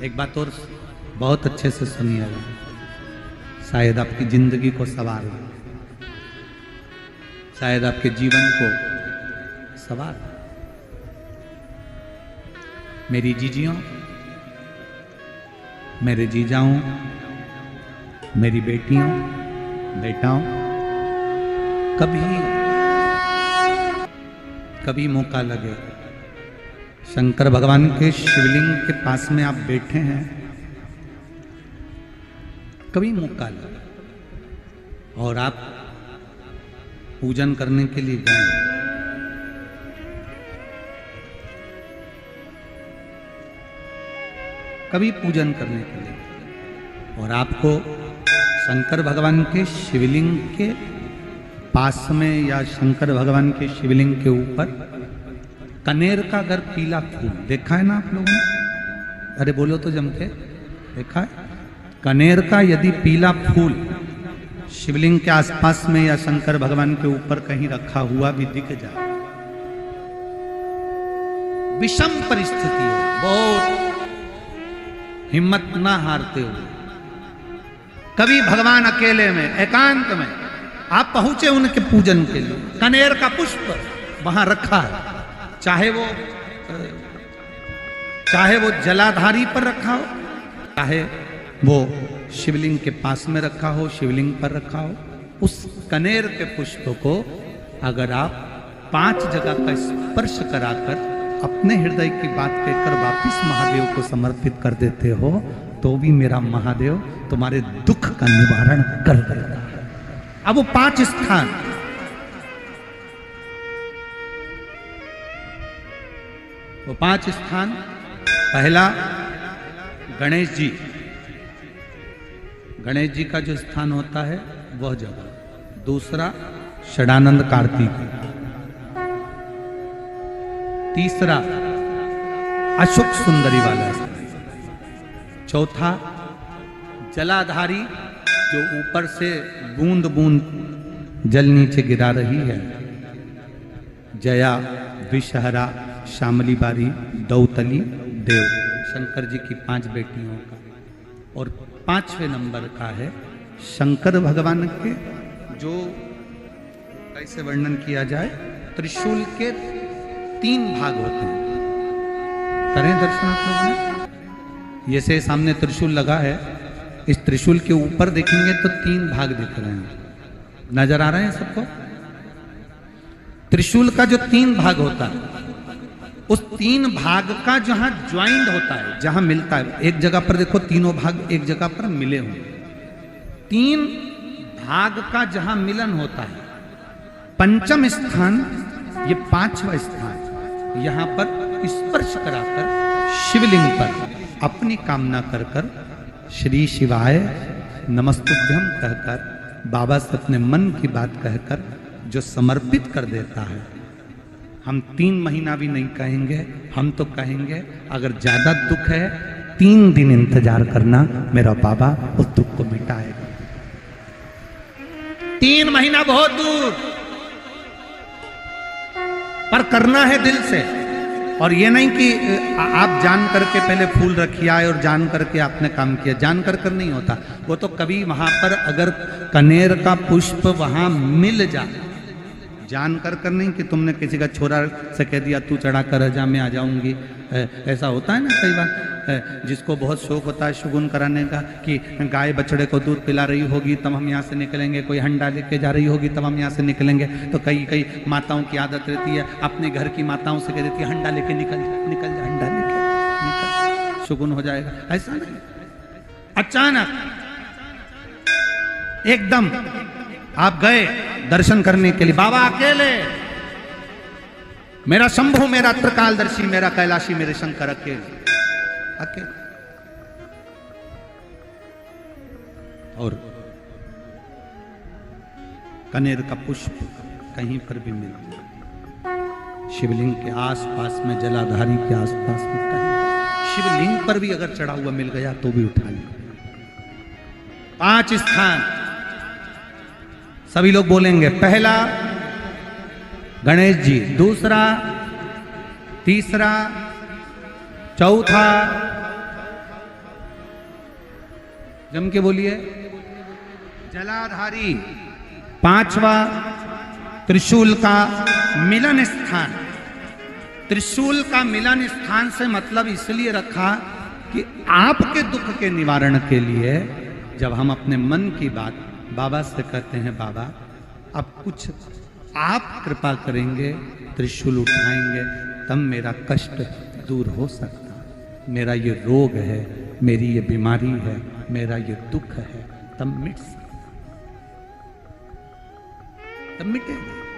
एक बात और बहुत अच्छे से सुनिएगा, शायद आपकी जिंदगी को सवार हो, शायद आपके जीवन को सवार। मेरी जीजियों, मेरे जीजाओं, मेरी बेटियों, बेटाओं, कभी मौका लगे, शंकर भगवान के शिवलिंग के पास में आप बैठे हैं, कभी मौका लगे और आप पूजन करने के लिए गए, कभी पूजन करने के लिए और आपको शंकर भगवान के शिवलिंग के पास में या शंकर भगवान के शिवलिंग के ऊपर कनेर का अगर पीला फूल देखा है ना आप लोगों ने? अरे बोलो तो जम के, देखा है? कनेर का यदि पीला फूल शिवलिंग के आसपास में या शंकर भगवान के ऊपर कहीं रखा हुआ भी दिख जाए, विषम परिस्थिति हो, बहुत हिम्मत ना हारते हुए, कभी भगवान अकेले में एकांत में आप पहुंचे उनके पूजन के लिए, कनेर का पुष्प वहां रखा है, चाहे वो जलाधारी पर रखा हो, चाहे वो शिवलिंग के पास में रखा हो, शिवलिंग पर रखा हो, उस कनेर के पुष्प को अगर आप 5 जगह का स्पर्श कराकर अपने हृदय की बात कहकर वापिस महादेव को समर्पित कर देते हो, तो भी मेरा महादेव तुम्हारे दुख का निवारण कर देता है। अब वो 5 स्थान, वो 5 स्थान, पहला गणेश जी, गणेश जी का जो स्थान होता है वह जगह, दूसरा षडानंद कार्तिक, तीसरा अशोक सुंदरी वाला स्थान, चौथा जलाधारी जो ऊपर से बूंद बूंद जल नीचे गिरा रही है, जया, विषहरा, श्यामली बारी, दौतली, देव, शंकर जी की 5 बेटियों का, और 5वें नंबर का है शंकर भगवान के, जो कैसे वर्णन किया जाए, त्रिशूल के 3 भाग होते हैं। करें दर्शन आप लोगों ने? ये से सामने त्रिशूल लगा है, इस त्रिशूल के ऊपर देखेंगे तो 3 भाग दिख रहे हैं, नजर आ रहे हैं सबको? त्रिशूल का जो 3 भाग होता है, उस 3 भाग का जहां ज्वाइंट होता है, जहां मिलता है, एक जगह पर देखो तीनों भाग एक जगह पर मिले हुए, 3 भाग का जहां मिलन होता है, 5वां स्थान, ये 5वां स्थान, यहां पर स्पर्श कराकर शिवलिंग पर अपनी कामना कर कर श्री शिवाय नमस्तुभ्यम कहकर, बाबा से अपने मन की बात कहकर जो समर्पित कर देता है, हम 3 महीना भी नहीं कहेंगे, हम तो कहेंगे अगर ज्यादा दुख है 3 दिन इंतजार करना, मेरा बाबा उस दुख को मिटाएगा। 3 महीना बहुत दूर, पर करना है दिल से, और ये नहीं कि आप जान करके पहले फूल रखिए आए और जान करके आपने काम किया, जान कर नहीं होता वो तो। कभी वहां पर अगर कनेर का पुष्प वहां मिल जाए, जान कर नहीं कि तुमने किसी का छोरा से कह दिया तू चढ़ा कर जा, मैं आ जाऊंगी, ऐसा होता है ना कई बार, जिसको बहुत शौक होता है शुगुन कराने का, कि गाय बछड़े को दूध पिला रही होगी तब हम यहाँ से निकलेंगे, कोई हंडा लेके जा रही होगी तब हम यहाँ से निकलेंगे, तो कई माताओं की आदत रहती है, अपने घर की माताओं से कह देती है हंडा लेके निकल जा, हंडा लेके निकल, शुगुन हो जाएगा। ऐसा नहीं, अचानक एकदम आप गए दर्शन करने के लिए, बाबा अकेले, मेरा शंभु, मेरा त्रिकालदर्शी, मेरा कैलाशी, मेरे शंकर अकेले, और कनेर का पुष्प कहीं पर भी मिल जाए, शिवलिंग के आसपास में, जलाधारी के आसपास में कहीं, शिवलिंग पर भी अगर चढ़ा हुआ मिल गया तो भी उठा ले। 5 स्थान सभी लोग बोलेंगे, पहला गणेश जी, दूसरा, तीसरा, चौथा, जम के बोलिए। जलाधारी, पांचवा त्रिशूल का मिलन स्थान। त्रिशूल का मिलन स्थान से मतलब इसलिए रखा कि आपके दुख के निवारण के लिए जब हम अपने मन की बात बाबा से कहते हैं, बाबा अब कुछ आप कृपा करेंगे, त्रिशूल उठाएंगे, तब मेरा कष्ट दूर हो सकता है, मेरा ये रोग है, मेरी ये बीमारी है, मेरा ये दुख है, तब मिट सकता, तब मिटेगा।